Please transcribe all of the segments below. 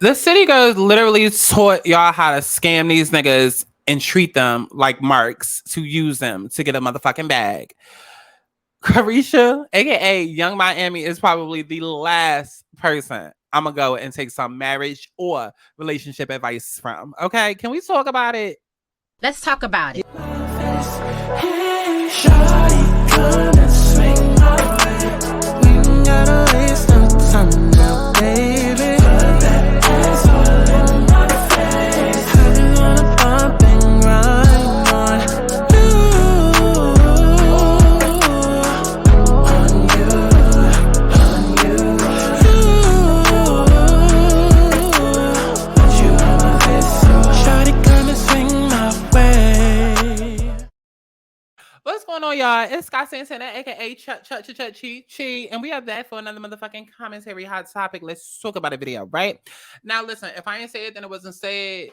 The city girls literally taught y'all how to scam these niggas and treat them like marks to use them to get a motherfucking bag. Caresha, aka Young Miami, is probably the last person I'm gonna go and take some marriage or relationship advice from. Okay, can we talk about it? Let's talk about it. What's going on, y'all? It's Santana, aka Chi, and we are back for another motherfucking commentary hot topic. Let's talk about a video, right? Now, listen, if I ain't say it, then it wasn't said.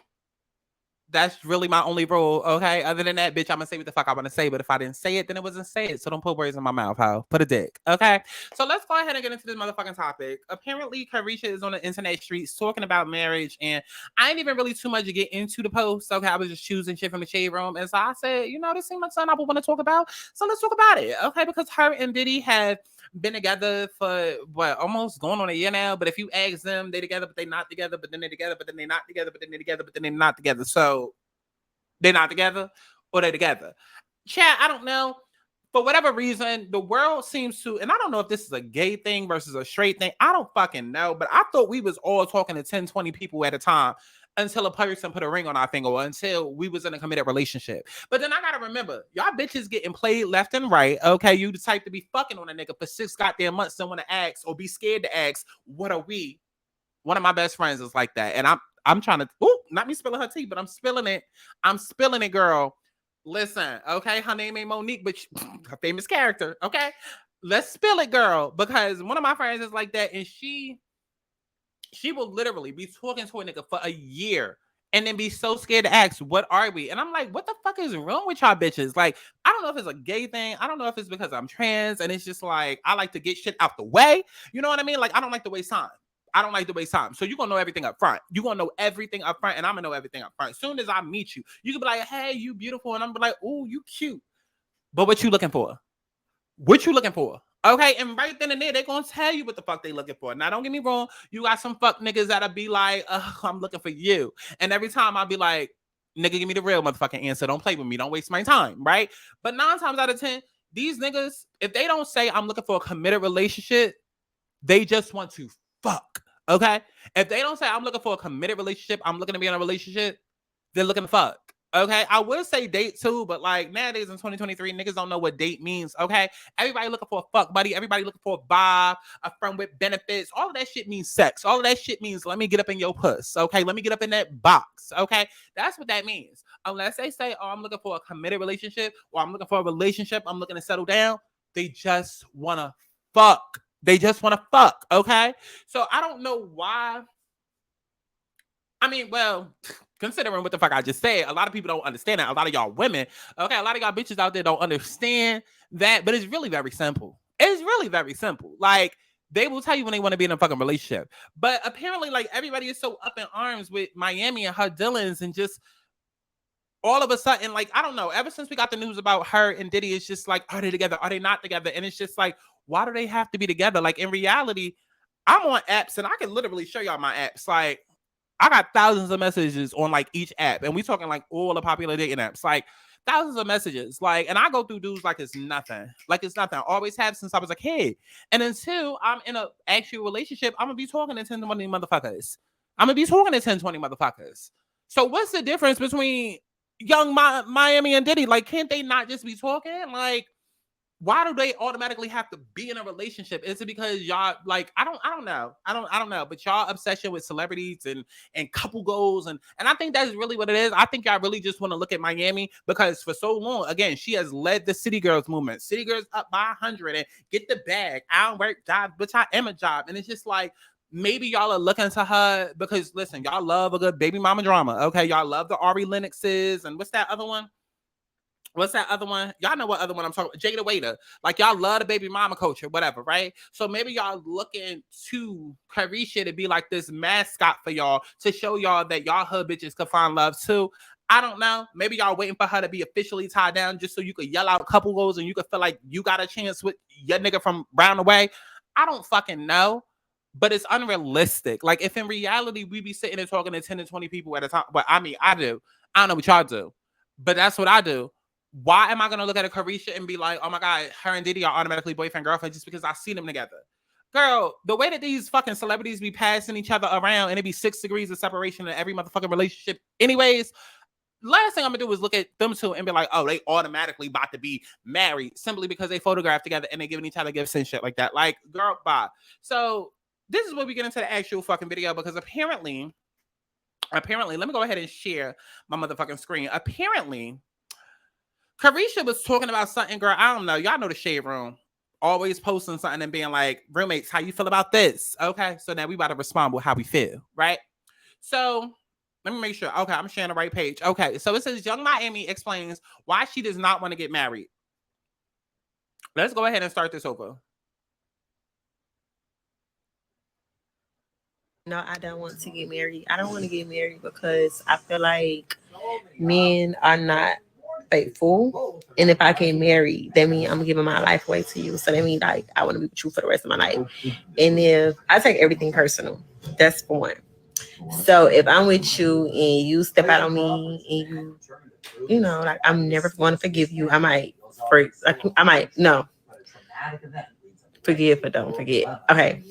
That's really my only rule, okay? Other than that, bitch, I'm gonna say what the fuck I want to say. But if I didn't say it, then it wasn't said. So don't put words in my mouth, ho. Put a dick, okay? So let's go ahead and get into this motherfucking topic. Apparently, Caresha is on the internet streets talking about marriage, and I ain't even really too much to get into the post, okay? I was just choosing shit from the shade room, and so I said, you know, this seems like something I would want to talk about, so let's talk about it, okay? Because her and Diddy have been together for what, almost going on a year now. But if you ask them, they together, but they not together, but then they together, but then they not together, but then they together, but then they not together. So they're not together or they're together. Chat, I don't know. For whatever reason, the world seems to, and I don't know if this is a gay thing versus a straight thing. I don't fucking know. But I thought we was all talking to 10, 20 people at a time until a person put a ring on our finger or until we was in a committed relationship. But then I gotta remember, y'all bitches getting played left and right. Okay, you the type to be fucking on a nigga for 6 goddamn months, don't want to ask or be scared to ask, what are we? One of my best friends is like that. And I'm trying to, not me spilling her tea, but I'm spilling it. I'm spilling it, girl. Listen, okay? Her name ain't Monique, but her famous character, okay? Let's spill it, girl. Because one of my friends is like that, and she will literally be talking to a nigga for a year and then be so scared to ask, what are we? And I'm like, what the fuck is wrong with y'all bitches? Like, I don't know if it's a gay thing. I don't know if it's because I'm trans, and it's just like, I like to get shit out the way. You know what I mean? Like, I don't like to waste time. I don't like to waste time. So you're going to know everything up front. You're going to know everything up front, and I'm going to know everything up front. As soon as I meet you, you can be like, hey, you beautiful. And I'm be like, ooh, you cute. But what you looking for? What you looking for? Okay, and right then and there, they're going to tell you what the fuck they looking for. Now, don't get me wrong. You got some fuck niggas that'll be like, I'm looking for you. And every time I'll be like, nigga, give me the real motherfucking answer. Don't play with me. Don't waste my time, right? But 9 times out of 10, these niggas, if they don't say I'm looking for a committed relationship, they just want to fuck. Okay? If they don't say I'm looking for a committed relationship, I'm looking to be in a relationship, they're looking to fuck. Okay? I would say date too, but like nowadays in 2023, niggas don't know what date means. Okay? Everybody looking for a fuck buddy. Everybody looking for a vibe, a friend with benefits. All of that shit means sex. All of that shit means let me get up in your puss. Okay? Let me get up in that box. Okay? That's what that means. Unless they say, oh, I'm looking for a committed relationship or I'm looking for a relationship, I'm looking to settle down, they just want to fuck. They just want to fuck, okay? So I don't know why. I mean, well, considering what the fuck I just said, a lot of people don't understand that. A lot of y'all women, okay, a lot of y'all bitches out there don't understand that, but it's really very simple. It's really very simple. Like, they will tell you when they want to be in a fucking relationship. But apparently, like, everybody is so up in arms with Miami and her Dillons, and just all of a sudden, like, I don't know, ever since we got the news about her and Diddy, it's just like, are they together? Are they not together? And it's just like, why do they have to be together? Like, in reality, I'm on apps and I can literally show y'all my apps. Like, I got thousands of messages on like each app, and we talking like all the popular dating apps, like thousands of messages. Like, and I go through dudes like it's nothing. Like, it's nothing. I always have since I was a kid. And until I'm in a actual relationship, I'm gonna be talking to 10, 20 motherfuckers. I'm gonna be talking to 10, 20 motherfuckers. So what's the difference between young Miami and Diddy? Like, can't they not just be talking? Like, why do they automatically have to be in a relationship? Is it because y'all, like, I don't know. I don't know. But y'all obsession with celebrities and couple goals, and I think that's really what it is. I think y'all really just want to look at Miami because for so long, again, she has led the City Girls movement. City Girls up by 100 and get the bag. I don't work job, but I am a job. And it's just like, maybe y'all are looking to her because, listen, y'all love a good baby mama drama. Okay, y'all love the Ari Lennoxes and what's that other one? What's that other one? Y'all know what other one I'm talking about. Jada Waiter. Like, y'all love the baby mama culture, whatever, right? So maybe y'all looking to Caresha to be like this mascot for y'all, to show y'all that y'all hood bitches could find love too. I don't know. Maybe y'all waiting for her to be officially tied down just so you could yell out a couple goals and you could feel like you got a chance with your nigga from round away. I don't fucking know. But it's unrealistic. Like, if in reality we be sitting and talking to 10 to 20 people at a time, but I mean, I do. I don't know what y'all do, but that's what I do. Why am I gonna look at a Caresha and be like, oh my god, her and Diddy are automatically boyfriend girlfriend just because I see them together? Girl, the way that these fucking celebrities be passing each other around and it be 6 degrees of separation in every motherfucking relationship, anyways. Last thing I'm gonna do is look at them two and be like, oh, they automatically about to be married simply because they photographed together and they giving each other gifts and shit like that. Like, girl, bye. So this is where we get into the actual fucking video, because apparently, let me go ahead and share my motherfucking screen. Apparently, Caresha was talking about something, girl. I don't know. Y'all know the shade room. Always posting something and being like, roommates, how you feel about this? Okay, so now we about to respond with how we feel, right? So let me make sure. Okay, I'm sharing the right page. Okay, so it says Young Miami explains why she does not want to get married. Let's go ahead and start this over. No, I don't want to get married. I don't want to get married because I feel like men are not faithful. And if I get married, that means I'm giving my life away to you. So that means like I want to be with you for the rest of my life. And if I take everything personal, that's for one. So if I'm with you and you step out on me and you know, like I'm never going to forgive you. I might no forgive but don't forget. Okay,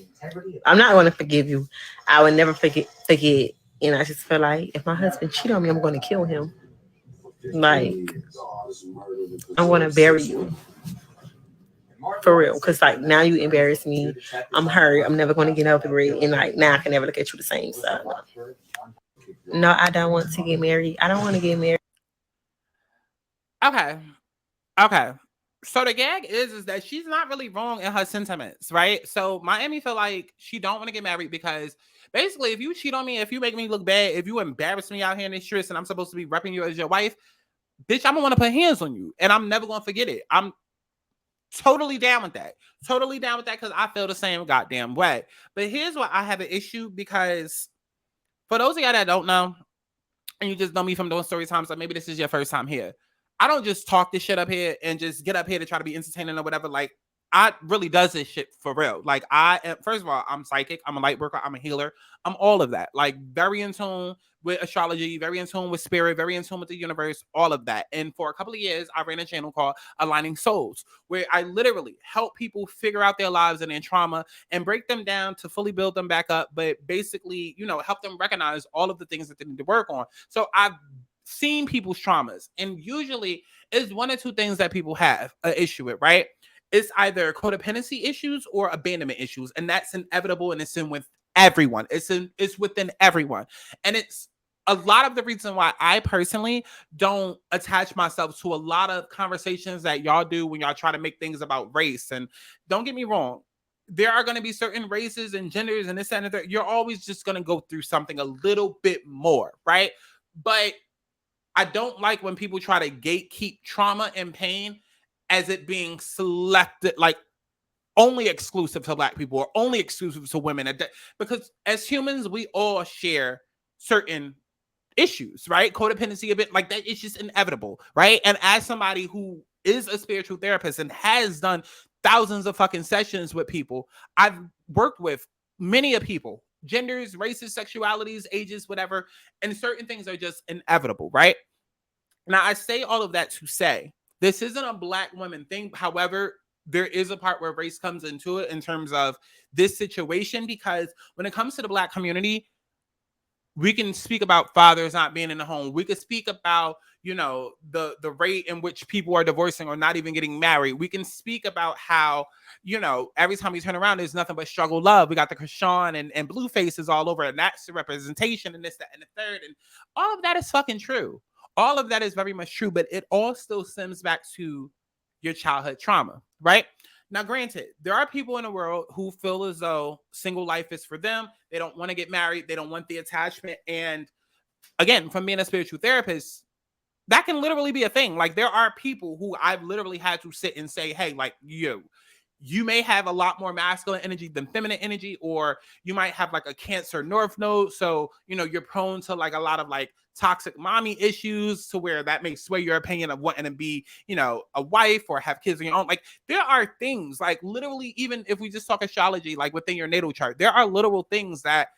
I'm not going to forgive you. I would never forget. And I just feel like if my husband cheat on me, I'm going to kill him. Like I'm going to bury you for real. Because like now you embarrass me. I'm hurt. I'm never going to get over it. And like now I can never look at you the same. So no, I don't want to get married. I don't want to get married. Okay. So the gag is that she's not really wrong in her sentiments, right? So Miami feel like she don't want to get married because basically, if you cheat on me, if you make me look bad, if you embarrass me out here in the streets, and I'm supposed to be repping you as your wife, bitch, I'm gonna want to put hands on you, and I'm never gonna forget it. I'm totally down with that. Totally down with that because I feel the same goddamn way. But here's why I have an issue, because for those of y'all that don't know, and you just know me from doing story times, like maybe this is your first time here. I don't just talk this shit up here and just get up here to try to be entertaining or whatever. Like, I really does this shit for real. Like, I am, first of all, I'm psychic, I'm a light worker, I'm a healer, I'm all of that. Like, very in tune with astrology, very in tune with spirit, very in tune with the universe, all of that. And for a couple of years, I ran a channel called Aligning Souls, where I literally help people figure out their lives and their trauma and break them down to fully build them back up, but basically, you know, help them recognize all of the things that they need to work on. So I've seen people's traumas, and usually it's one or two things that people have an issue with, right? It's either codependency issues or abandonment issues, and that's inevitable, and it's in with everyone. It's within everyone, and it's a lot of the reason why I personally don't attach myself to a lot of conversations that y'all do when y'all try to make things about race. And don't get me wrong, there are going to be certain races and genders and this and that. You're always just going to go through something a little bit more, right? But I don't like when people try to gatekeep trauma and pain as it being selected, like only exclusive to Black people or only exclusive to women. Because as humans, we all share certain issues, right? Codependency, a bit like that, it's just inevitable, right? And as somebody who is a spiritual therapist and has done thousands of fucking sessions with people, I've worked with many of people, genders, races, sexualities, ages, whatever, and certain things are just inevitable, right? Now, I say all of that to say this isn't a Black woman thing. However, there is a part where race comes into it in terms of this situation, because when it comes to the Black community, we can speak about fathers not being in the home. We could speak about, you know, the rate in which people are divorcing or not even getting married. We can speak about how, you know, every time we turn around, there's nothing but struggle love. We got the Krishan and blue faces all over, and that's the representation and this, that, and the third. And all of that is fucking true. All of that is very much true, but it all still stems back to your childhood trauma, right? Now, granted, there are people in the world who feel as though single life is for them. They don't want to get married. They don't want the attachment. And again, from being a spiritual therapist, That can literally be a thing. Like, there are people who I've literally had to sit and say, hey, like, you may have a lot more masculine energy than feminine energy, or you might have like a Cancer North Node. So, you're prone to like a lot of like toxic mommy issues, to where that may sway your opinion of wanting to be, a wife or have kids on your own. Like, there are things, like, literally, even if we just talk astrology, like within your natal chart, there are literal things that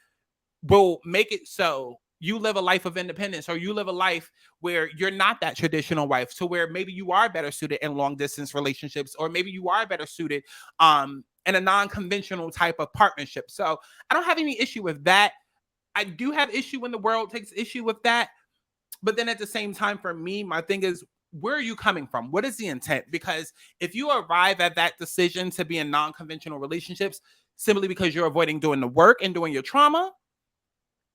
will make it so you live a life of independence, or you live a life where you're not that traditional wife, to where maybe you are better suited in long distance relationships, or maybe you are better suited in a non-conventional type of partnership. So I don't have any issue with that. I do have issue when the world takes issue with that. But then at the same time, for me, my thing is, where are you coming from? What is the intent? Because if you arrive at that decision to be in non-conventional relationships simply because you're avoiding doing the work and doing your trauma,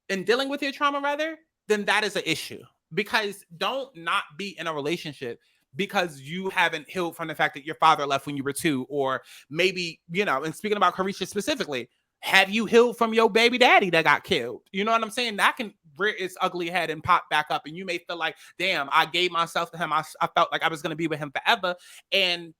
and dealing with your trauma rather, then that is an issue. Because don't not be in a relationship because you haven't healed from the fact that your father left when you were 2, or maybe, and speaking about Caresha specifically, have you healed from your baby daddy that got killed? You know what I'm saying? That can rear its ugly head and pop back up, and you may feel like, damn, I gave myself to him. I felt like I was going to be with him forever. And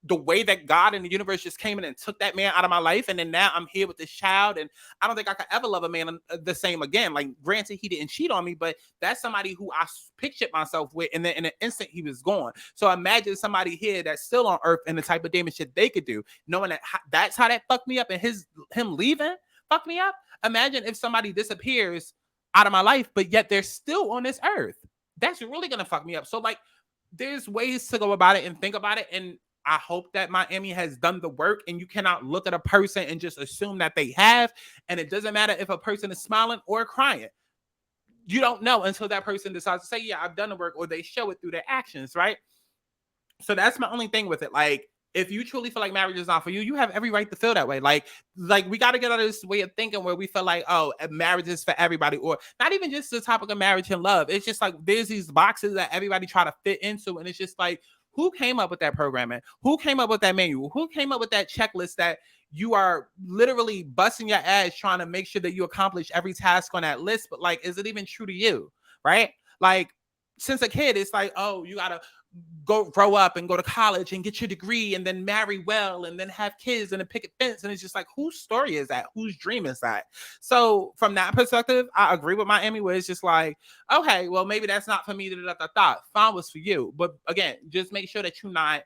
the way that God and the universe just came in and took that man out of my life, and then now I'm here with this child, and I don't think I could ever love a man the same again. Like, granted, he didn't cheat on me, but that's somebody who I pictured myself with, and then in an instant he was gone. So imagine somebody here that's still on earth and the type of damage that they could do, knowing that that's how that fucked me up, and him leaving fucked me up. Imagine if somebody disappears out of my life, but yet they're still on this earth. That's really gonna fuck me up. So, like, there's ways to go about it and think about it, and I hope that Miami has done the work, and you cannot look at a person and just assume that they have. And it doesn't matter if a person is smiling or crying. You don't know until that person decides to say, yeah, I've done the work, or they show it through their actions, right? So that's my only thing with it. Like, if you truly feel like marriage is not for you, you have every right to feel that way. Like we got to get out of this way of thinking where we feel like, oh, marriage is for everybody, or not even just the topic of marriage and love. It's just like there's these boxes that everybody try to fit into, and it's just like, who came up with that programming? Who came up with that manual? Who came up with that checklist that you are literally busting your ass trying to make sure that you accomplish every task on that list? But like, is it even true to you? Right? Like, since a kid, it's like, oh, you gotta go grow up and go to college and get your degree and then marry well and then have kids and a picket fence. And it's just like, whose story is that? Whose dream is that? So from that perspective, I agree with Miami, where it's just like, okay, well, maybe that's not for me. Fine was for you. But again, just make sure that you're not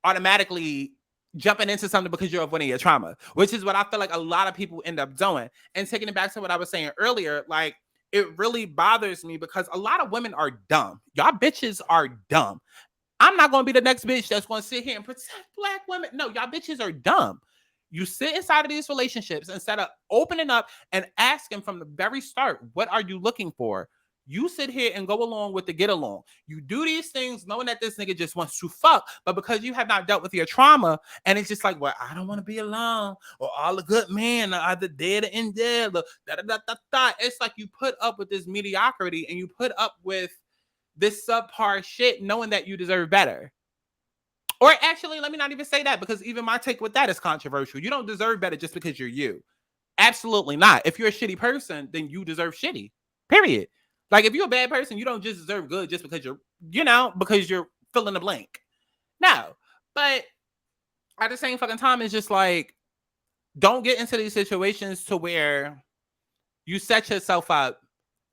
automatically jumping into something because you're avoiding your trauma, which is what I feel like a lot of people end up doing. And taking it back to what I was saying earlier, like, it really bothers me because a lot of women are dumb. Y'all bitches are dumb. I'm not going to be the next bitch that's going to sit here and protect Black women. No, y'all bitches are dumb. You sit inside of these relationships instead of opening up and asking from the very start, what are you looking for? You sit here and go along with the get along. You do these things knowing that this nigga just wants to fuck, but because you have not dealt with your trauma, and it's just like, well, I don't want to be alone, or all the good men are either dead or in jail, it's like you put up with this mediocrity, and you put up with this subpar shit knowing that you deserve better. Or actually, let me not even say that, because even my take with that is controversial. You don't deserve better just because you're you. Absolutely not. If you're a shitty person, then you deserve shitty. Period. Like, if you're a bad person, you don't just deserve good just because because you're fill in the blank. No. But at the same fucking time, it's just like, don't get into these situations to where you set yourself up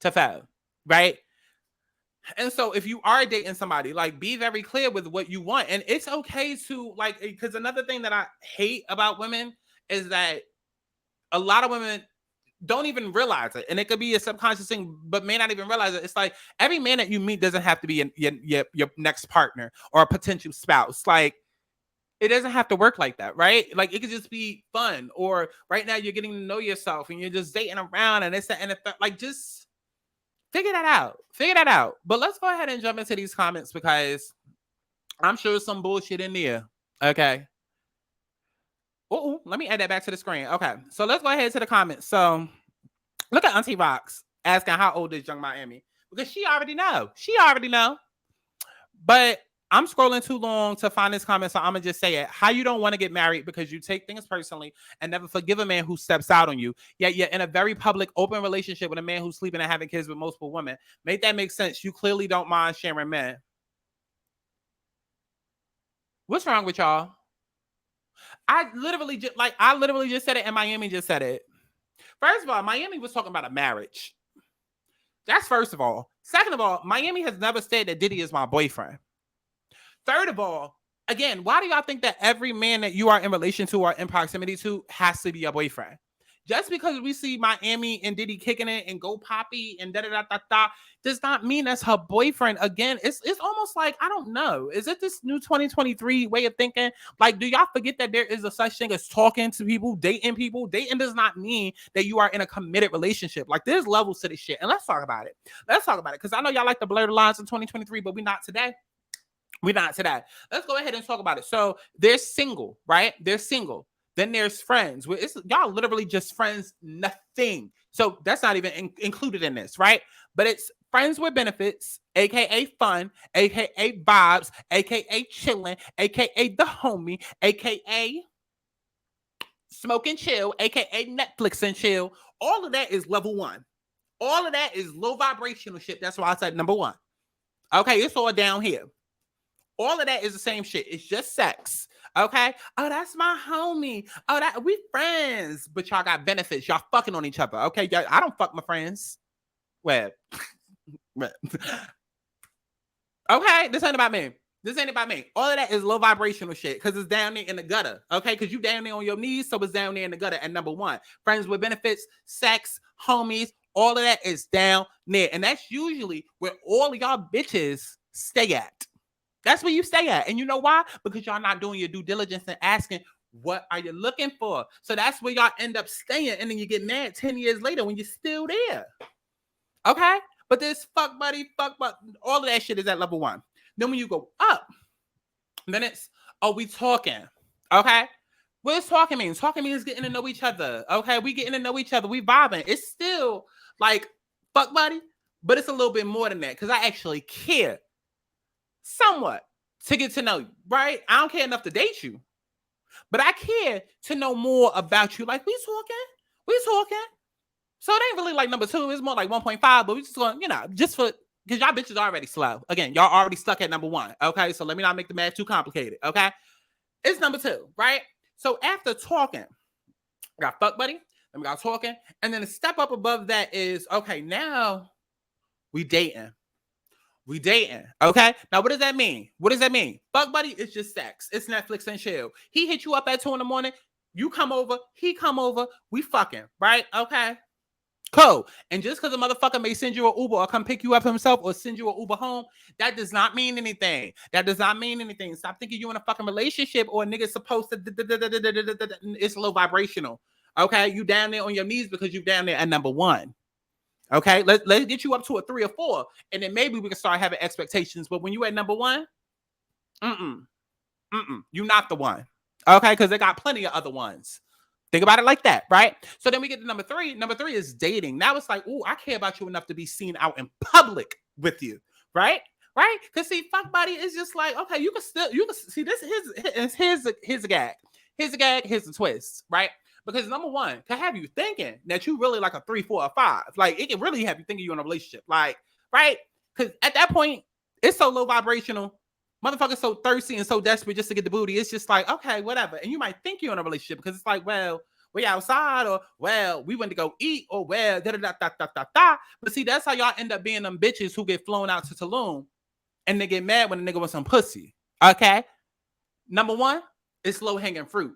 to fail, right? And so if you are dating somebody, like, be very clear with what you want. And it's okay to, like, because another thing that I hate about women is that a lot of women don't even realize it. And it could be a subconscious thing, but may not even realize it. It's like, every man that you meet doesn't have to be your next partner or a potential spouse. Like, it doesn't have to work like that, right? Like, it could just be fun. Or right now you're getting to know yourself and you're just dating around, and it's that, and like, just figure that out. But let's go ahead and jump into these comments, because I'm sure there's some bullshit in there. Okay. Oh, let me add that back to the screen. Okay. So let's go ahead to the comments. So look at Auntie Rox asking how old is Young Miami, because she already know. But I'm scrolling too long to find this comment, so I'm gonna just say it. How you don't want to get married because you take things personally and never forgive a man who steps out on you. Yet you're in a very public, open relationship with a man who's sleeping and having kids with multiple women. Make that make sense? You clearly don't mind sharing men. What's wrong with y'all? I literally just said it, and Miami just said it. First of all, Miami was talking about a marriage. That's first of all. Second of all, Miami has never said that Diddy is my boyfriend. Third of all, again, why do y'all think that every man that you are in relation to or in proximity to has to be your boyfriend? Just because we see Miami and Diddy kicking it and go poppy and da da da da da does not mean that's her boyfriend. Again, it's almost like, I don't know. Is it this new 2023 way of thinking? Like, do y'all forget that there is a such thing as talking to people, dating people? Dating does not mean that you are in a committed relationship. Like, there's levels to this shit. And let's talk about it. Because I know y'all like to blur the lines in 2023, but we're not today. We're not today. Let's go ahead and talk about it. So they're single, right? They're single. Then there's friends. Y'all literally just friends, nothing. So that's not even included in this, right? But it's friends with benefits, aka fun, aka vibes, aka chilling, aka the homie, aka smoke and chill, aka Netflix and chill. All of that is level one. All of that is low vibrational shit. That's why I said number one. Okay, it's all down here. All of that is the same shit. It's just sex. Okay. Oh, that's my homie. Oh, that we friends, but y'all got benefits. Y'all fucking on each other. Okay. I don't fuck my friends. Well, okay. This ain't about me. All of that is low vibrational shit because it's down there in the gutter. Okay. Because you down there on your knees. So it's down there in the gutter. And number one, friends with benefits, sex, homies, all of that is down there. And that's usually where all of y'all bitches stay at. That's where you stay at. And you know why? Because y'all not doing your due diligence and asking, what are you looking for? So that's where y'all end up staying. And then you get mad 10 years later when you're still there. Okay? But this fuck buddy, all of that shit is at level one. Then when you go up, then it's, we talking. Okay? What does talking mean? Talking means getting to know each other. Okay? We getting to know each other. We vibing. It's still like fuck buddy, but it's a little bit more than that because I actually care. Somewhat to get to know you, right? I don't care enough to date you, but I care to know more about you. Like, we talking. So it ain't really like number two. It's more like 1.5, but we just going, just for, because y'all bitches already slow. Again, y'all already stuck at number one. Okay, so let me not make the math too complicated. Okay, it's number two, right? So after talking, we got fuck buddy, then we got talking, and then a step up above that is, okay, now we dating. We dating, okay? Now, what does that mean? Fuck buddy is just sex. It's Netflix and chill. He hit you up at 2 a.m. You come over. He come over. We fucking, right? Okay. Cool. And just because a motherfucker may send you an Uber or come pick you up himself or send you an Uber home, that does not mean anything. Stop thinking you're in a fucking relationship or a nigga's supposed to. It's low vibrational. Okay? You down there on your knees because you down there at number one. Okay, let's get you up to a 3 or 4, and then maybe we can start having expectations. But when you at number one, you're not the one. Okay, because they got plenty of other ones. Think about it like that, right? So then we get to number three. Number three is dating. Now it's like, I care about you enough to be seen out in public with you, right? Right? Because see, fuck buddy is just like, okay, you can see this. Here's a gag. Here's the twist, right? Because number one, can have you thinking that you really like a 3, 4, or 5. Like, it can really have you thinking you're in a relationship. Like, right? Because at that point, it's so low vibrational. Motherfuckers so thirsty and so desperate just to get the booty. It's just like, okay, whatever. And you might think you're in a relationship because it's like, well, we outside, or well, we went to go eat, or well, da da da da da da. But see, that's how y'all end up being them bitches who get flown out to Tulum and they get mad when the nigga wants some pussy. Okay? Number one, it's low hanging fruit.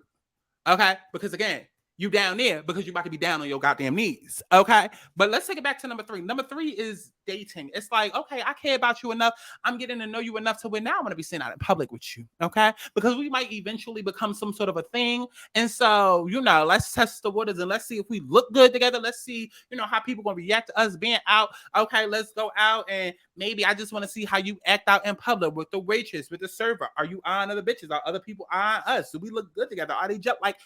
Okay? Because again, you down there because you're about to be down on your goddamn knees. Okay? But let's take it back to number three. Number three is dating. It's like, okay, I care about you enough. I'm getting to know you enough to where now I'm going to be seen out in public with you. Okay? Because we might eventually become some sort of a thing. And so, let's test the waters and let's see if we look good together. Let's see, how people going to react to us being out. Okay, let's go out and maybe I just want to see how you act out in public with the waitress, with the server. Are you eyeing other bitches? Are other people eyeing us? Do we look good together? Are they just like,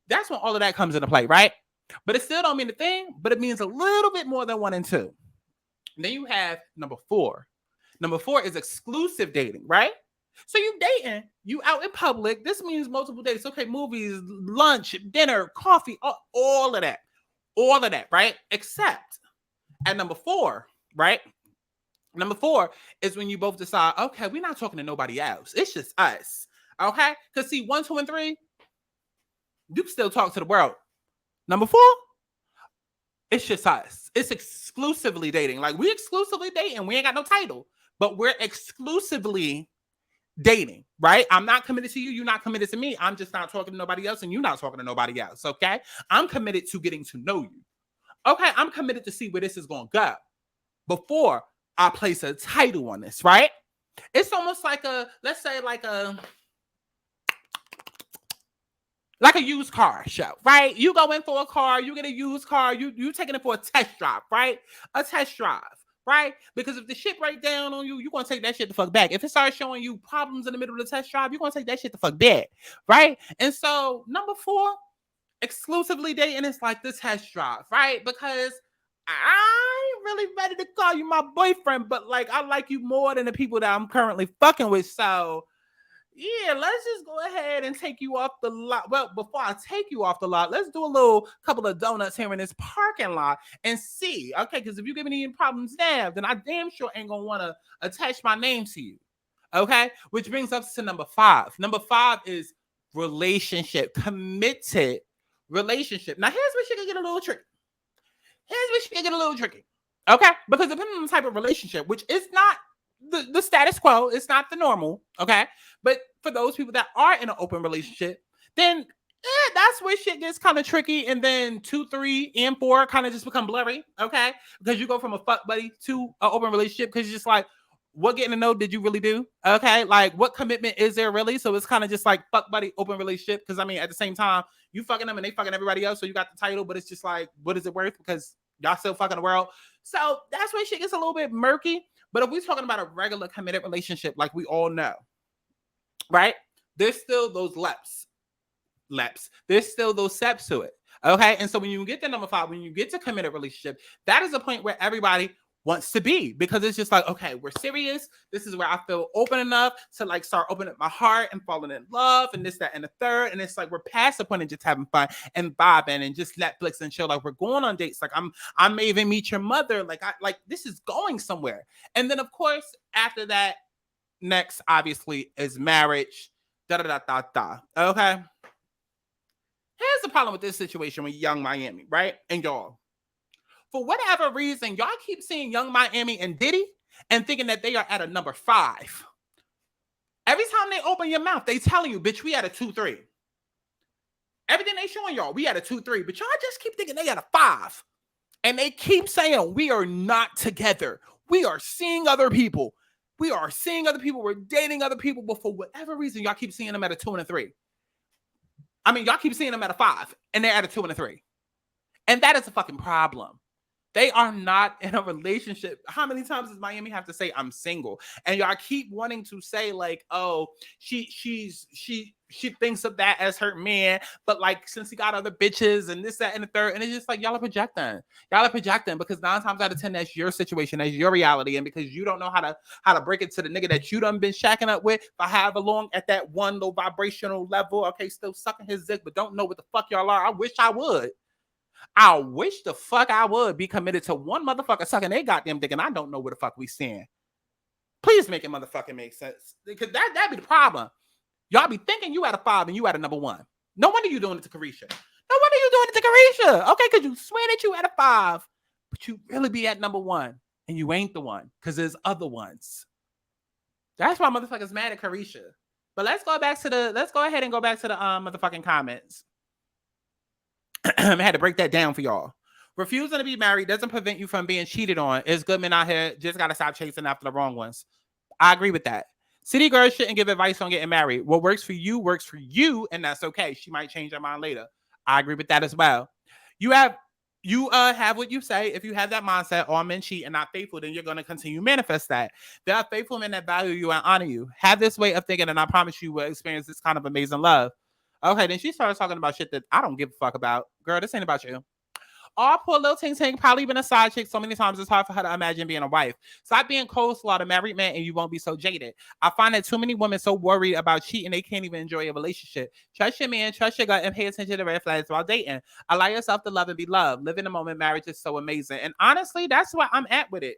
that's when all of that comes into play, right? But it still don't mean a thing, but it means a little bit more than 1 and 2. And then you have number 4. Number 4 is exclusive dating, right? So you dating, you out in public. This means multiple dates. Okay, movies, lunch, dinner, coffee, all of that. All of that, right? Except at number 4, right? Number 4 is when you both decide, okay, we're not talking to nobody else. It's just us. Okay? Because see, 1, 2, and 3, you can still talk to the world. Number 4, it's just us. It's exclusively dating. Like, we exclusively dating. We ain't got no title, but we're exclusively dating, right? I'm not committed to you. You're not committed to me. I'm just not talking to nobody else, and you're not talking to nobody else, okay? I'm committed to getting to know you. Okay, I'm committed to see where this is going to go before I place a title on this, right? It's almost like let's say like a used car show, right? You go in for a car, you get a used car, you taking it for a test drive, right? A test drive, right? Because if the shit break down on you, you're going to take that shit the fuck back. If it starts showing you problems in the middle of the test drive, you're going to take that shit the fuck back, right? And so number 4, exclusively dating is like the test drive, right? Because I ain't really ready to call you my boyfriend, but like I like you more than the people that I'm currently fucking with. So yeah, let's just go ahead and take you off the lot. Well, before I take you off the lot, let's do a couple of donuts here in this parking lot and see. Okay, because if you give me any problems now, then I damn sure ain't gonna want to attach my name to you. Okay, which brings us to number 5. Number 5 is relationship, committed relationship. Now, here's where she can get a little tricky. Okay, because depending on the type of relationship, which is not the status quo, it's not the normal. Okay, but for those people that are in an open relationship, then that's where shit gets kind of tricky. And then 2, 3, and 4 kind of just become blurry. Okay, because you go from a fuck buddy to an open relationship because you're just like, what getting to know did you really do? Okay, like what commitment is there really? So it's kind of just like fuck buddy, open relationship. Because I mean, at the same time, you fucking them and they fucking everybody else, so you got the title, but it's just like, what is it worth? Because y'all still fucking the world. So that's where shit gets a little bit murky. But if we're talking about a regular committed relationship, like we all know, right? There's still those leps. There's still those steps to it. Okay, and so when you get to number 5, when you get to committed relationship, that is a point where everybody wants to be, because it's just like, okay, we're serious. This is where I feel open enough to like start opening up my heart and falling in love and this, that, and the third. And it's like we're past the point of just having fun and vibing and just Netflix and chill. Like we're going on dates. Like I may even meet your mother. Like this is going somewhere. And then of course after that, next obviously is marriage. Okay. Here's the problem with this situation with Young Miami, right? And y'all. For whatever reason, y'all keep seeing Young Miami and Diddy and thinking that they are at a number 5. Every time they open your mouth, they telling you, bitch, we at a 2-3. Everything they showing y'all, we at a 2-3. But y'all just keep thinking they at a 5. And they keep saying, we are not together. We are seeing other people. We're dating other people. But for whatever reason, y'all keep seeing them at a 2 and a 3. I mean, y'all keep seeing them at a 5. And they're at a 2 and a 3. And that is a fucking problem. They are not in a relationship. How many times does Miami have to say I'm single? And y'all keep wanting to say like, oh, she thinks of that as her man, but like since he got other bitches and this, that, and the third, and it's just like y'all are projecting. Because 9 times out of 10 that's your situation, that's your reality, and because you don't know how to break it to the nigga that you done been shacking up with for however long at that one low vibrational level. Okay, still sucking his dick, but don't know what the fuck y'all are. I wish I would. I wish the fuck I would be committed to one motherfucker sucking their goddamn dick, and I don't know where the fuck we stand. Please make it motherfucking make sense. Because that'd be the problem. Y'all be thinking you at a 5 and you at a number 1. No wonder you doing it to Caresha. Okay, because you swear that you at a 5, but you really be at number 1, and you ain't the one, because there's other ones. That's why motherfuckers mad at Caresha. But let's go ahead and go back to the motherfucking comments. I had to break that down for y'all. Refusing to be married doesn't prevent you from being cheated on. It's good men out here just gotta stop chasing after the wrong ones. I agree with that. City girls shouldn't give advice on getting married. What works for you, and that's okay. She might change her mind later. I agree with that as well. You have what you say. If you have that mindset, all men cheat and not faithful, then you're gonna continue to manifest that. There are faithful men that value you and honor you. Have this way of thinking, and I promise you will experience this kind of amazing love. Okay, then she started talking about shit that I don't give a fuck about. Girl, this ain't about you. Our poor little Ting Ting probably been a side chick so many times it's hard for her to imagine being a wife. Stop being coleslaw to married men and you won't be so jaded. I find that too many women so worried about cheating they can't even enjoy a relationship. Trust your man, trust your gut, and pay attention to red flags while dating. Allow yourself to love and be loved. Live in the moment. Marriage is so amazing. And honestly, that's where I'm at with it.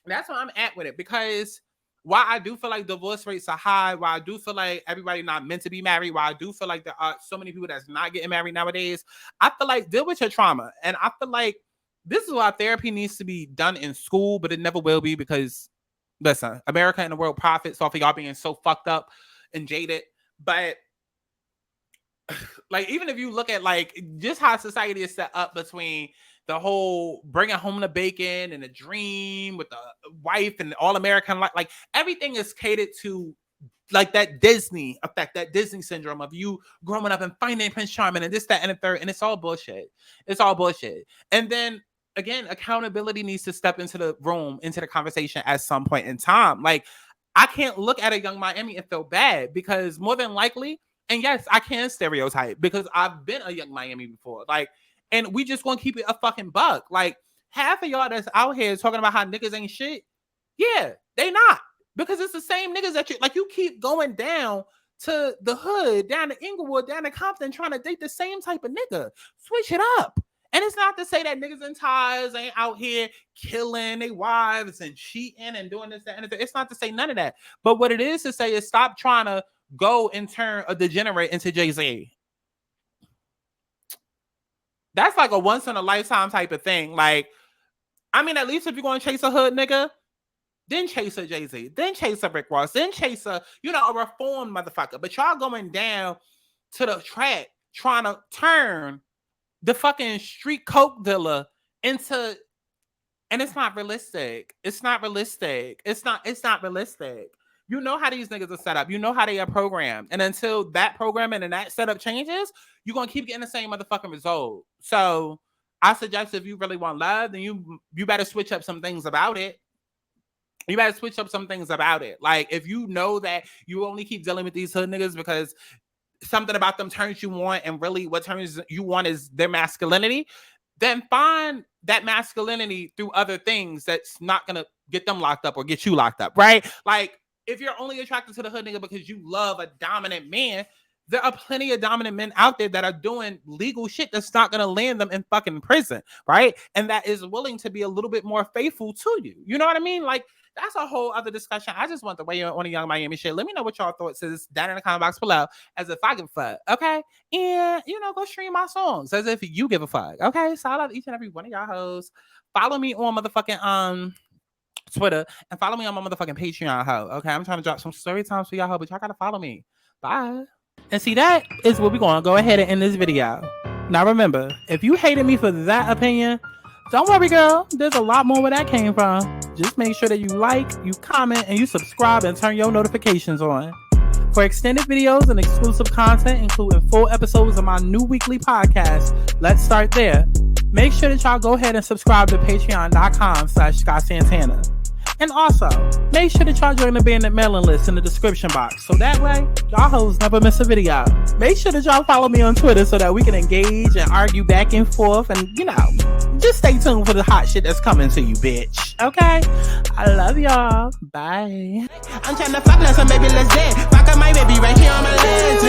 That's where I'm at with it, because while I do feel like divorce rates are high, while I do feel like everybody not meant to be married, while I do feel like there are so many people that's not getting married nowadays, I feel like deal with your trauma. And I feel like this is why therapy needs to be done in school, but it never will be, because listen, America and the world profits off of y'all being so fucked up and jaded. But like, even if you look at like just how society is set up between the whole bringing home the bacon and the dream with the wife and all American life, like everything is catered to like that Disney effect, that Disney syndrome of you growing up and finding Prince Charming and this, that, and the third. And it's all bullshit. It's all bullshit. And then again, accountability needs to step into the room, into the conversation at some point in time. Like, I can't look at a Young Miami and feel bad, because more than likely, and yes, I can stereotype because I've been a Young Miami before. Like, and we just gonna keep it a fucking buck. Like, half of y'all that's out here talking about how niggas ain't shit, yeah, they not. Because it's the same niggas that you keep going down to the hood, down to Inglewood, down to Compton, trying to date the same type of nigga. Switch it up. And it's not to say that niggas in ties ain't out here killing their wives and cheating and doing this, that, and it's not to say none of that. But what it is to say is stop trying to go and turn a degenerate into Jay-Z. That's like a once in a lifetime type of thing. Like, I mean, at least if you're going to chase a hood nigga, then chase a Jay-Z, then chase a Rick Ross, then chase a, a reformed motherfucker. But y'all going down to the track trying to turn the fucking street coke dealer into, and it's not realistic. It's not realistic. It's not realistic. You know how these niggas are set up. You know how they are programmed. And until that programming and that setup changes, you're going to keep getting the same motherfucking result. So I suggest if you really want love, then you better switch up some things about it. You better switch up some things about it. Like, if you know that you only keep dealing with these hood niggas because something about them turns you on, and really what turns you on is their masculinity, then find that masculinity through other things that's not going to get them locked up or get you locked up, right? Like, if you're only attracted to the hood nigga because you love a dominant man, there are plenty of dominant men out there that are doing legal shit that's not going to land them in fucking prison, right? And that is willing to be a little bit more faithful to you. You know what I mean? Like, that's a whole other discussion. I just want to weigh in on a Young Miami shit. Let me know what y'all thoughts is down in the comment box below, as if I give a fuck, okay? And, go stream my songs as if you give a fuck, okay? So I love each and every one of y'all hoes. Follow me on motherfucking Twitter, and follow me on my motherfucking Patreon, ho. Okay, I'm trying to drop some story times for y'all, ho, but y'all gotta follow me. Bye. And see, that is what we're gonna go ahead and end this video. Now remember, if you hated me for that opinion, don't worry, girl. There's a lot more where that came from. Just make sure that you like, you comment, and you subscribe and turn your notifications on. For extended videos and exclusive content, including full episodes of my new weekly podcast, Let's Start There, make sure that y'all go ahead and subscribe to patreon.com/SkySantana. And also, make sure that y'all join the bandit mailing list in the description box, so that way, y'all hoes never miss a video. Make sure that y'all follow me on Twitter so that we can engage and argue back and forth, and, just stay tuned for the hot shit that's coming to you, bitch. Okay? I love y'all. Bye. I'm trying to fuck now, so baby, let's dance. Fuck up my baby right here on my legs.